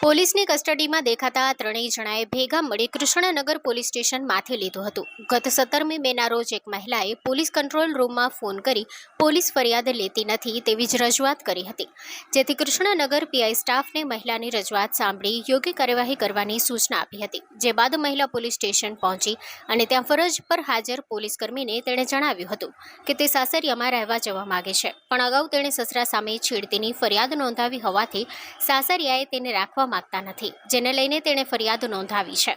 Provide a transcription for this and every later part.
પોલીસની કસ્ટડીમાં દેખાતા ત્રણેય જણાએ ભેગા મળી કૃષ્ણનગર પોલીસ સ્ટેશન માથે લીધું હતું। ગત 17મી મેના રોજ એક મહિલાએ પોલીસ કંટ્રોલ રૂમમાં ફોન કરી પોલીસ ફરિયાદ લેતી નથી તેવી જ રજૂઆત કરી હતી, જેથી કૃષ્ણનગર પીઆઈ સ્ટાફને મહિલાની રજૂઆત સાંભળી યોગ્ય કાર્યવાહી કરવાની સૂચના આપી હતી। જે બાદ મહિલા પોલીસ સ્ટેશન પહોંચી અને ત્યાં ફરજ પર હાજર પોલીસકર્મીને તેણે જણાવ્યું હતું કે તે સાસરિયામાં રહેવા જવા માગે છે, પણ અગાઉ તેણે સસરા સામે છેડતીની ફરિયાદ નોંધાવી હોવાથી સાસરિયાએ તેને રાખવા માંગતા નથી, જેને લઈને તેણે ફરિયાદ નોંધાવી છે।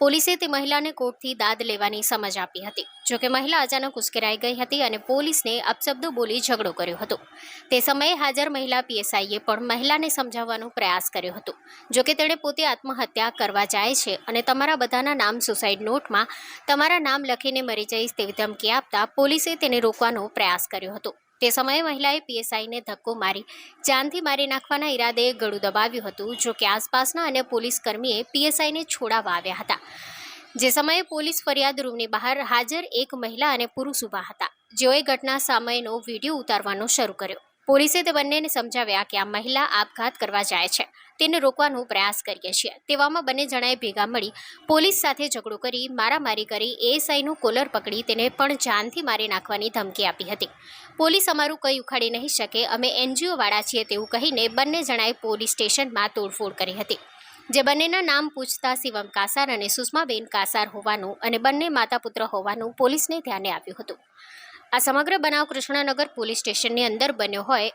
પોલીસે તે મહિલાને કોર્ટથી દાદ લેવાની સમજ આપી હતી, જોકે મહિલા અચાનક ઉશ્કેરાઈ ગઈ હતી અને પોલીસને અપશબ્દો બોલી ઝઘડો કર્યો હતો। તે સમયે હાજર મહિલા પીએસઆઈએ પણ મહિલાને સમજાવવાનો પ્રયાસ કર્યો હતો, જોકે તેણે પોતે આત્મહત્યા કરવા જાય છે અને તમારા બધાના નામ સુસાઇડ નોટમાં તમારા નામ લખીને મરી જઈશ તેવી ધમકી આપતા પોલીસે તેને રોકવાનો પ્રયાસ કર્યો હતો। તે સમયે મહિલાએ પીએસઆઈને ધક્કો મારી જાનથી મારી નાખવાના ઈરાદે ગળું દબાવ્યું હતું, જો કે આસપાસના અન્ય પોલીસ કર્મીએ પીએસઆઈને છોડાવવા આવ્યા હતા। જે સમયે પોલીસ ફરિયાદ રૂમની બહાર હાજર એક મહિલા અને પુરુષ ઊભા હતા, જેઓએ ઘટના સમયનો વિડીયો ઉતારવાનો શરૂ કર્યો। પોલીસે તે બંનેને સમજાવ્યા કે આ મહિલા આપઘાત કરવા જાય છે, તેને રોકવાનો પ્રયાસ કરીએ છીએ। તેવામાં બંને જણાએ ભેગા મળી પોલીસ સાથે ઝઘડો કરી મારામારી કરી એએસઆઈનું કોલર પકડી તેને પણ જાનથી મારી નાખવાની ધમકી આપી હતી। પોલીસ અમારું કંઈ ઉખાડી નહીં શકે, અમે એનજીઓવાળા છીએ તેવું કહીને બંને જણાએ પોલીસ સ્ટેશનમાં તોડફોડ કરી હતી, જે બંનેના નામ પૂછતા શિવમ કાસાર અને સુષ્માબેન કાસાર હોવાનું અને બંને માતા પુત્ર હોવાનું પોલીસને ધ્યાને આવ્યું હતું। આ સમગ્ર બનાવ કૃષ્ણનગર પોલીસ સ્ટેશનની અંદર બન્યો હોય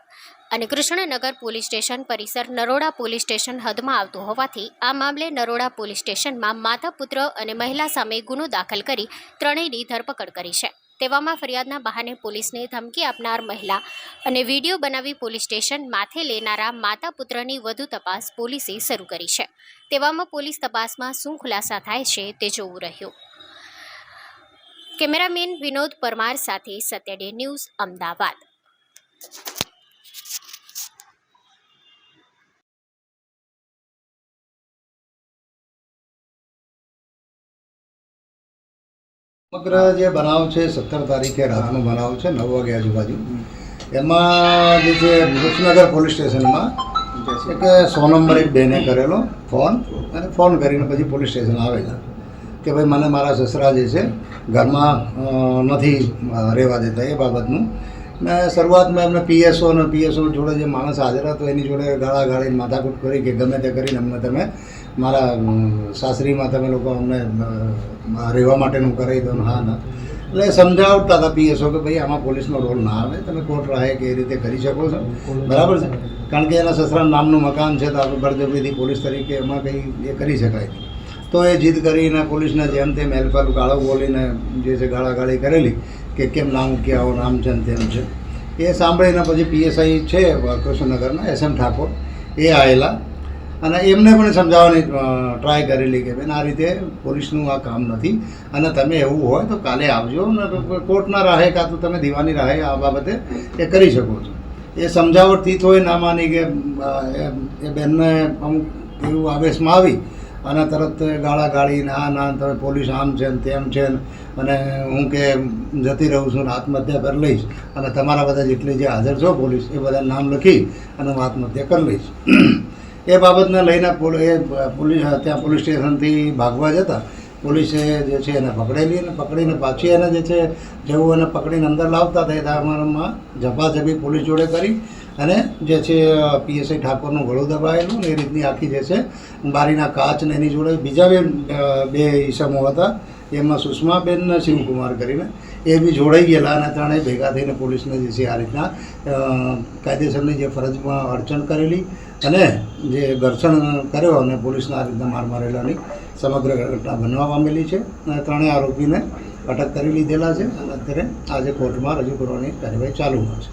અને કૃષ્ણનગર પોલીસ સ્ટેશન પરિસર નરોડા પોલીસ સ્ટેશન હદમાં આવતું હોવાથી આ મામલે નરોડા પોલીસ સ્ટેશનમાં માતા પુત્ર અને મહિલા સામે ગુનો દાખલ કરી ત્રણેયની ધરપકડ કરી છે। તેવામાં ફરિયાદના બહાને પોલીસને ધમકી આપનાર મહિલા અને વિડીયો બનાવી પોલીસ સ્ટેશન માથે લેનારા માતા પુત્રની વધુ તપાસ પોલીસે શરૂ કરી છે। તેવામાં પોલીસ તપાસમાં શું ખુલાસા થાય છે તે જોવું રહ્યું। કેમેરામેન વિનોદ પરમાર સાથે સત્ય ડે ન્યૂઝ અમદાવાદ। સમગ્ર જે બનાવ છે 17 તારીખે રાતનો બનાવ છે 9 વાગે આજુબાજુ, એમાં જે છે કૃષ્ણનગર પોલીસ સ્ટેશનમાં એક 100 નંબર એક બેને કરેલો ફોન, અને ફોન કરીને પછી પોલીસ સ્ટેશન આવેલા કે ભાઈ મને મારા સસરા જે છે ઘરમાં નથી રહેવા દેતા એ બાબતનું। મેં શરૂઆતમાં એમને પીએસઓ જોડે જે માણસ હાજર હતો એની જોડે ગાળાગાળી માથાકૂટ કરી કે ગમે તે કરીને અમને તમે મારા સાસરીમાં તમે લોકો અમને રહેવા માટેનું કરાવી દો। હા ના, એટલે સમજાવતા હતા પીએસઓ કે ભાઈ આમાં પોલીસનો રોલ ના આવે, તમે કોર્ટ રાહે કે એ રીતે કરી શકો છો, બરાબર છે, કારણ કે એના સસરા નામનું મકાન છે તો આપણે બળજબરીથી પોલીસ તરીકે એમાં કંઈ એ કરી શકાય નહીં। તો એ જીદ કરીને પોલીસને જેમ તેમ હેલ્પર ગાળો બોલીને જે છે ગાળાગાળી કરેલી કે કેમ નામ કે આવો નામ છે ને તેમ છે, એ સાંભળીને પછી પીએસઆઈ છે કૃષ્ણનગરના SM ઠાકોર એ આવેલા અને એમને પણ સમજાવવાની ટ્રાય કરેલી કે બેન આ રીતે પોલીસનું આ કામ નથી અને તમે એવું હોય તો કાલે આવજો ને કોર્ટના રાહે કાં તો તમે દીવાની રાહે આ બાબતે એ કરી શકો છો। એ સમજાવટથી તોય ના માની કે એ બેનને અમુક એવું આવેશમાં આવી અને તરત ગાળાગાળીને આ ના તમે પોલીસ આમ છે ને તેમ છે અને હું કે જતી રહું છું ને આત્મહત્યા કરી લઈશ અને તમારા બધા જેટલી જે હાજર છો પોલીસ એ બધા નામ લખી અને હું આત્મહત્યા કરી લઈશ। એ બાબતને લઈને પોલીસ ત્યાં પોલીસ સ્ટેશનથી ભાગવા જતાં પોલીસે જે છે એને પકડેલી અને પકડીને પાછી એને જે છે જેવું એને પકડીને અંદર લાવતા હતા એ દરમિયાનમાં ઝપાઝપી પોલીસ જોડે કરી અને જે છે પીએસઆઈ ઠાકોરનું ગળું દબાયેલું ને એ રીતની આખી જે છે બારીના કાચ ને એની જોડે બીજા બે ઈસમો હતા, એમાં સુષ્માબેન ને શિવકુમાર કરીને એ બી જોડાઈ ગયેલા અને ત્રણેય ભેગા થઈને પોલીસને જે છે આ રીતના કાયદેસરની જે ફરજમાં અડચણ કરેલી અને જે ઘર્ષણ કર્યો અને પોલીસના આ રીતના માર મારેલાની સમગ્ર ઘટના બનવા પામેલી છે અને ત્રણેય આરોપીને અટક કરી લીધેલા છે અને અત્યારે આજે કોર્ટમાં રજૂ કરવાની કાર્યવાહી ચાલુમાં છે।